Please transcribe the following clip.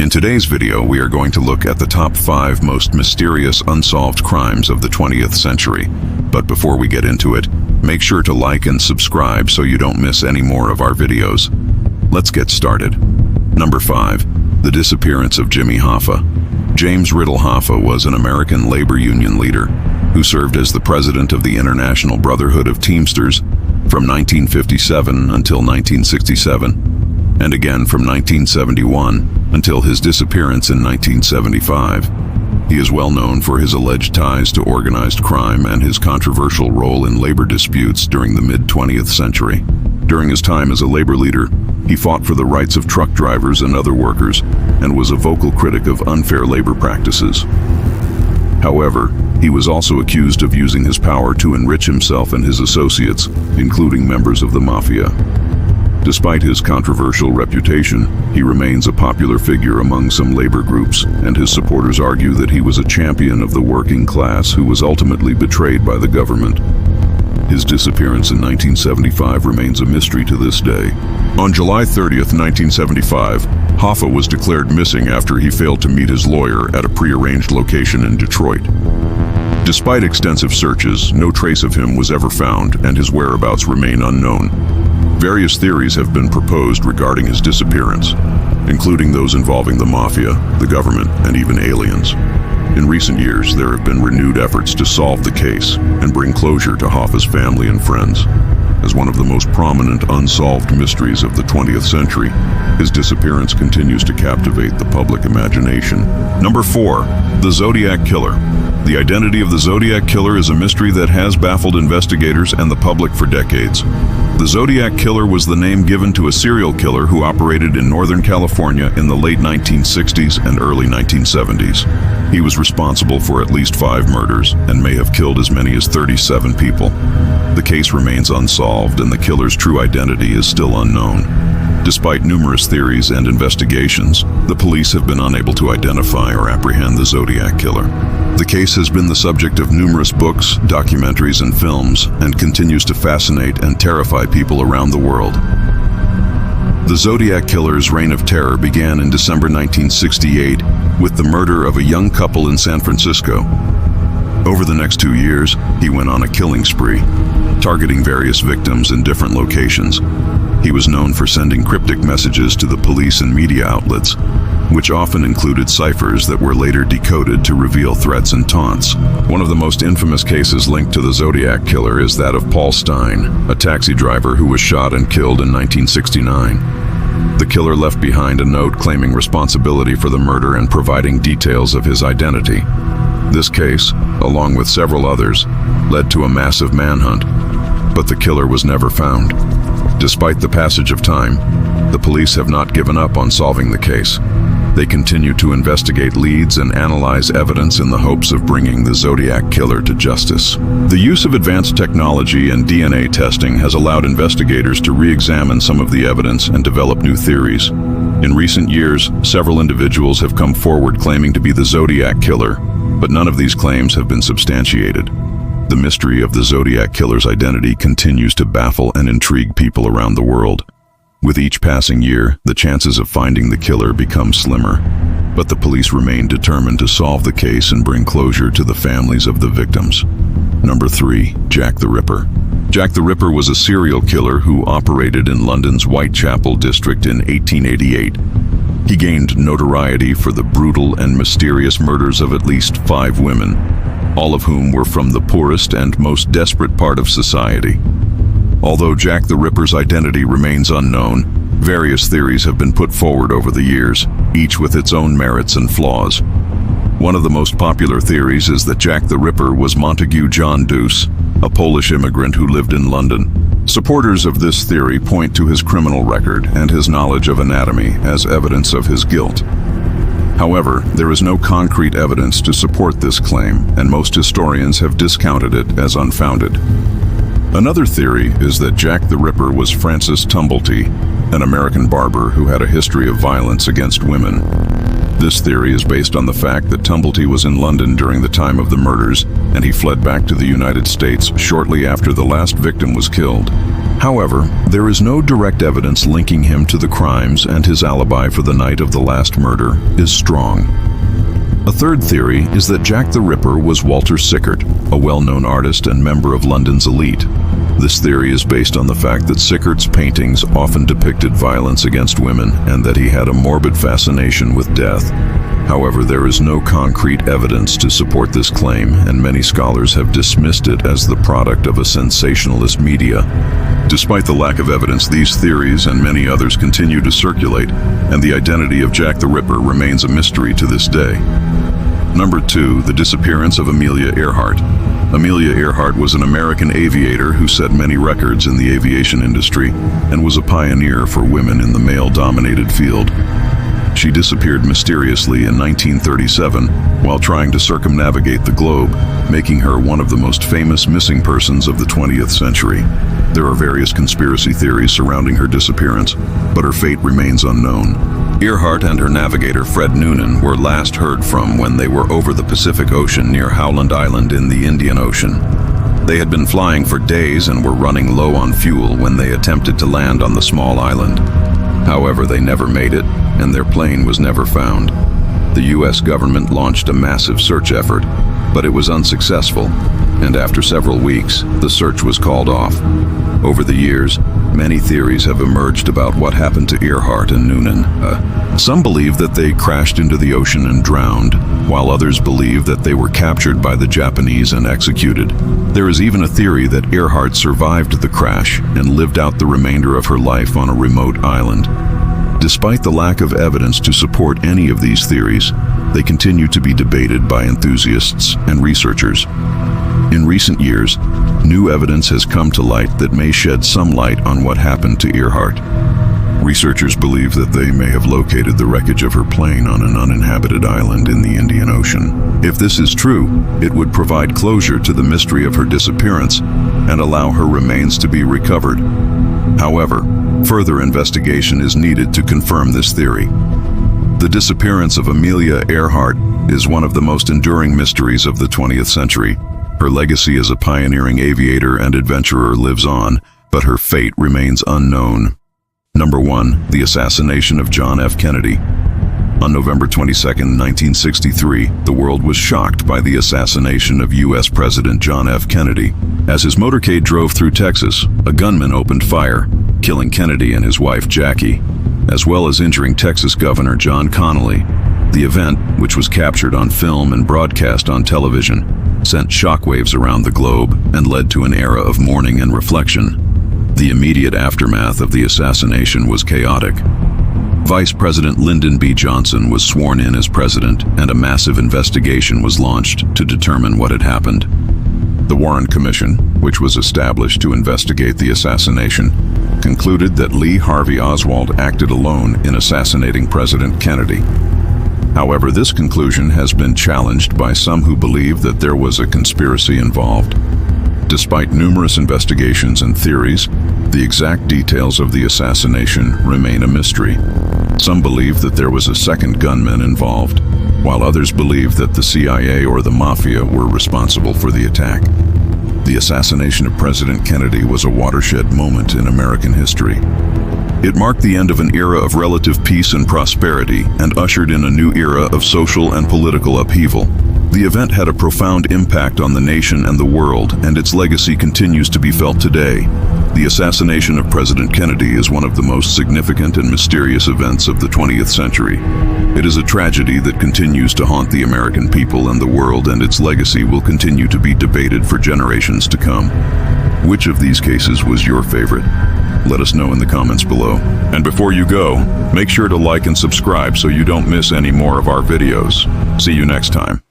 In today's video, we are going to look at the top 5 most mysterious unsolved crimes of the 20th century. But before we get into it, make sure to like and subscribe so you don't miss any more of our videos. Let's get started. Number 5. The disappearance of Jimmy Hoffa. James Riddle Hoffa was an American labor union leader who served as the president of the International Brotherhood of Teamsters from 1957 until 1967, and again from 1971 until his disappearance in 1975. He is well known for his alleged ties to organized crime and his controversial role in labor disputes during the mid-20th century. During his time as a labor leader, he fought for the rights of truck drivers and other workers and was a vocal critic of unfair labor practices. However, he was also accused of using his power to enrich himself and his associates, including members of the mafia. Despite his controversial reputation, he remains a popular figure among some labor groups, and his supporters argue that he was a champion of the working class who was ultimately betrayed by the government. His disappearance in 1975 remains a mystery to this day. On July 30th, 1975, Hoffa was declared missing after he failed to meet his lawyer at a prearranged location in Detroit. Despite extensive searches, no trace of him was ever found, and his whereabouts remain unknown. Various theories have been proposed regarding his disappearance, including those involving the mafia, the government, and even aliens. In recent years, there have been renewed efforts to solve the case and bring closure to Hoffa's family and friends. As one of the most prominent unsolved mysteries of the 20th century, his disappearance continues to captivate the public imagination. Number 4. The Zodiac Killer. The identity of the Zodiac Killer is a mystery that has baffled investigators and the public for decades. The Zodiac Killer was the name given to a serial killer who operated in Northern California in the late 1960s and early 1970s. He was responsible for at least 5 murders and may have killed as many as 37 people. The case remains unsolved, and the killer's true identity is still unknown. Despite numerous theories and investigations, the police have been unable to identify or apprehend the Zodiac Killer. The case has been the subject of numerous books, documentaries, and films, and continues to fascinate and terrify people around the world. The Zodiac Killer's reign of terror began in December 1968 with the murder of a young couple in San Francisco. Over the next 2 years, he went on a killing spree, targeting various victims in different locations. He was known for sending cryptic messages to the police and media outlets, which often included ciphers that were later decoded to reveal threats and taunts. One of the most infamous cases linked to the Zodiac Killer is that of Paul Stein, a taxi driver who was shot and killed in 1969. The killer left behind a note claiming responsibility for the murder and providing details of his identity. This case, along with several others, led to a massive manhunt, but the killer was never found. Despite the passage of time, the police have not given up on solving the case. They continue to investigate leads and analyze evidence in the hopes of bringing the Zodiac Killer to justice. The use of advanced technology and DNA testing has allowed investigators to re-examine some of the evidence and develop new theories. In recent years, several individuals have come forward claiming to be the Zodiac Killer, but none of these claims have been substantiated. The mystery of the Zodiac Killer's identity continues to baffle and intrigue people around the world. With each passing year, the chances of finding the killer become slimmer, but the police remain determined to solve the case and bring closure to the families of the victims. Number 3. Jack the Ripper. Jack the Ripper was a serial killer who operated in London's Whitechapel district in 1888. He gained notoriety for the brutal and mysterious murders of at least 5 women, all of whom were from the poorest and most desperate part of society. Although Jack the Ripper's identity remains unknown, various theories have been put forward over the years, each with its own merits and flaws. One of the most popular theories is that Jack the Ripper was Montague John Deuce, a Polish immigrant who lived in London. Supporters of this theory point to his criminal record and his knowledge of anatomy as evidence of his guilt. However, there is no concrete evidence to support this claim, and most historians have discounted it as unfounded. Another theory is that Jack the Ripper was Francis Tumblety, an American barber who had a history of violence against women. This theory is based on the fact that Tumblety was in London during the time of the murders, and he fled back to the United States shortly after the last victim was killed. However, there is no direct evidence linking him to the crimes, and his alibi for the night of the last murder is strong. A third theory is that Jack the Ripper was Walter Sickert, a well-known artist and member of London's elite. This theory is based on the fact that Sickert's paintings often depicted violence against women and that he had a morbid fascination with death. However, there is no concrete evidence to support this claim, and many scholars have dismissed it as the product of a sensationalist media. Despite the lack of evidence, these theories and many others continue to circulate, and the identity of Jack the Ripper remains a mystery to this day. Number 2, the disappearance of Amelia Earhart. Amelia Earhart was an American aviator who set many records in the aviation industry and was a pioneer for women in the male-dominated field. She disappeared mysteriously in 1937 while trying to circumnavigate the globe, making her one of the most famous missing persons of the 20th century. There are various conspiracy theories surrounding her disappearance, but her fate remains unknown. Earhart and her navigator Fred Noonan were last heard from when they were over the Pacific Ocean near Howland Island in the Indian Ocean. They had been flying for days and were running low on fuel when they attempted to land on the small island. However, they never made it, and their plane was never found. The U.S. government launched a massive search effort, but it was unsuccessful, and after several weeks, the search was called off. Over the years, many theories have emerged about what happened to Earhart and Noonan. Some believe that they crashed into the ocean and drowned, while others believe that they were captured by the Japanese and executed. There is even a theory that Earhart survived the crash and lived out the remainder of her life on a remote island. Despite the lack of evidence to support any of these theories, they continue to be debated by enthusiasts and researchers. In recent years, new evidence has come to light that may shed some light on what happened to Earhart. Researchers believe that they may have located the wreckage of her plane on an uninhabited island in the Indian Ocean. If this is true, it would provide closure to the mystery of her disappearance and allow her remains to be recovered. However, further investigation is needed to confirm this theory. The disappearance of Amelia Earhart is one of the most enduring mysteries of the 20th century. Her legacy as a pioneering aviator and adventurer lives on, but her fate remains unknown. Number 1, the assassination of John F. Kennedy. On November 22, 1963, the world was shocked by the assassination of U.S. President John F. Kennedy. As his motorcade drove through Texas, a gunman opened fire, killing Kennedy and his wife Jackie, as well as injuring Texas Governor John Connally. The event, which was captured on film and broadcast on television, sent shockwaves around the globe and led to an era of mourning and reflection. The immediate aftermath of the assassination was chaotic. Vice President Lyndon B. Johnson was sworn in as president, and a massive investigation was launched to determine what had happened. The Warren Commission, which was established to investigate the assassination, concluded that Lee Harvey Oswald acted alone in assassinating President Kennedy. However, this conclusion has been challenged by some who believe that there was a conspiracy involved. Despite numerous investigations and theories, the exact details of the assassination remain a mystery. Some believe that there was a second gunman involved, while others believe that the CIA or the Mafia were responsible for the attack. The assassination of President Kennedy was a watershed moment in American history. It marked the end of an era of relative peace and prosperity and ushered in a new era of social and political upheaval. The event had a profound impact on the nation and the world, and its legacy continues to be felt today. The assassination of President Kennedy is one of the most significant and mysterious events of the 20th century. It is a tragedy that continues to haunt the American people and the world, and its legacy will continue to be debated for generations to come. Which of these cases was your favorite? Let us know in the comments below. And before you go, make sure to like and subscribe so you don't miss any more of our videos. See you next time.